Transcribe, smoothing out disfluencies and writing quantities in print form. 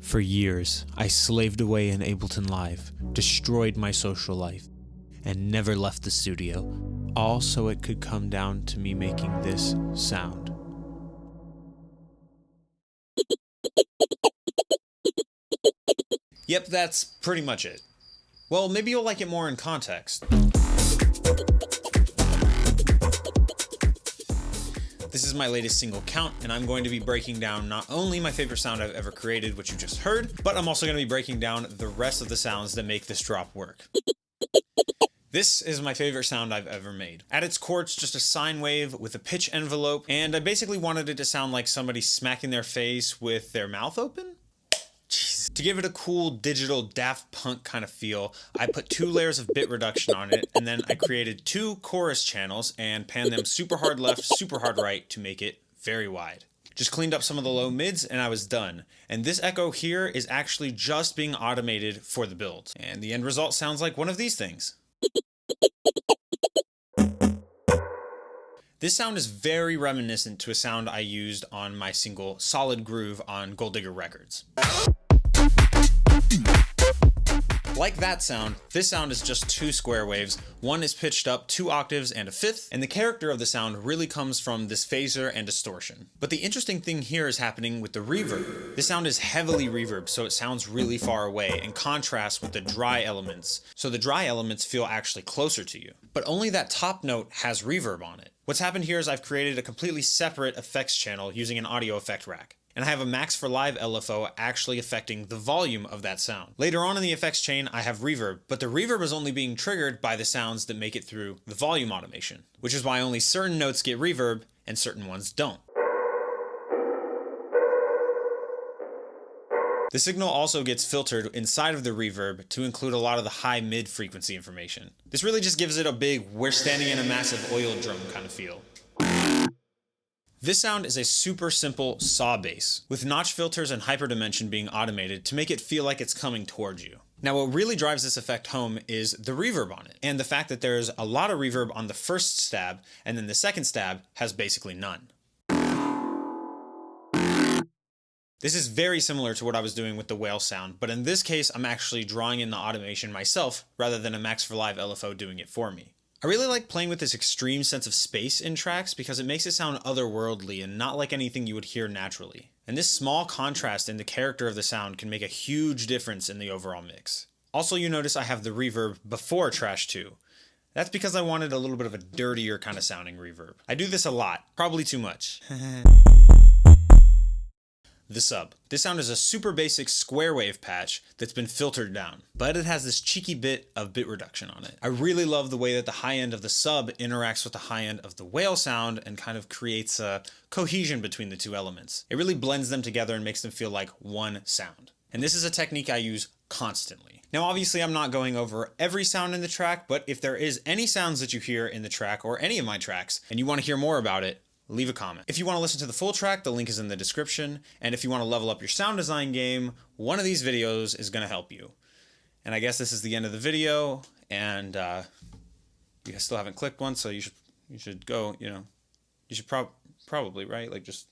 For years, I slaved away in Ableton Live, destroyed my social life, and never left the studio, all so it could come down to me making this sound. Yep, that's pretty much it. Well, maybe you'll like it more in context. This is my latest single count, and I'm going to be breaking down not only my favorite sound I've ever created, which you just heard, but I'm also going to be breaking down the rest of the sounds that make this drop work. This is my favorite sound I've ever made. At its core, it's just a sine wave with a pitch envelope, and I basically wanted it to sound like somebody smacking their face with their mouth open. Jeez. To give it a cool digital Daft Punk kind of feel, I put 2 layers of bit reduction on it, and then I created 2 chorus channels and panned them super hard left, super hard right to make it very wide. Just cleaned up some of the low mids and I was done. And this echo here is actually just being automated for the build. And the end result sounds like one of these things. This sound is very reminiscent to a sound I used on my single Solid Groove on Gold Digger Records. Like that sound, this sound is just 2 square waves. One is pitched up 2 octaves and a fifth, and the character of the sound really comes from this phaser and distortion. But the interesting thing here is happening with the reverb. This sound is heavily reverb, so it sounds really far away and contrasts with the dry elements. So the dry elements feel actually closer to you. But only that top note has reverb on it. What's happened here is I've created a completely separate effects channel using an audio effect rack. And I have a Max for Live LFO actually affecting the volume of that sound. Later on in the effects chain, I have reverb, but the reverb is only being triggered by the sounds that make it through the volume automation, which is why only certain notes get reverb and certain ones don't. The signal also gets filtered inside of the reverb to include a lot of the high mid frequency information. This really just gives it a big, we're standing in a massive oil drum kind of feel. This sound is a super simple saw bass, with notch filters and hyperdimension being automated to make it feel like it's coming towards you. Now what really drives this effect home is the reverb on it, and the fact that there's a lot of reverb on the first stab, and then the second stab has basically none. This is very similar to what I was doing with the whale sound, but in this case I'm actually drawing in the automation myself rather than a Max for Live LFO doing it for me. I really like playing with this extreme sense of space in tracks because it makes it sound otherworldly and not like anything you would hear naturally. And this small contrast in the character of the sound can make a huge difference in the overall mix. Also, you notice I have the reverb before Trash 2. That's because I wanted a little bit of a dirtier kind of sounding reverb. I do this a lot, probably too much. The sub. This sound is a super basic square wave patch that's been filtered down, but it has this cheeky bit of bit reduction on it. I really love the way that the high end of the sub interacts with the high end of the whale sound and kind of creates a cohesion between the 2 elements. It really blends them together and makes them feel like one sound. And this is a technique I use constantly. Now obviously I'm not going over every sound in the track, but if there is any sounds that you hear in the track or any of my tracks and you want to hear more about it, leave a comment. If you want to listen to the full track, the link is in the description. And if you want to level up your sound design game, one of these videos is going to help you. And I guess this is the end of the video. And you still haven't clicked one, so you should go, you should probably, right? Like just,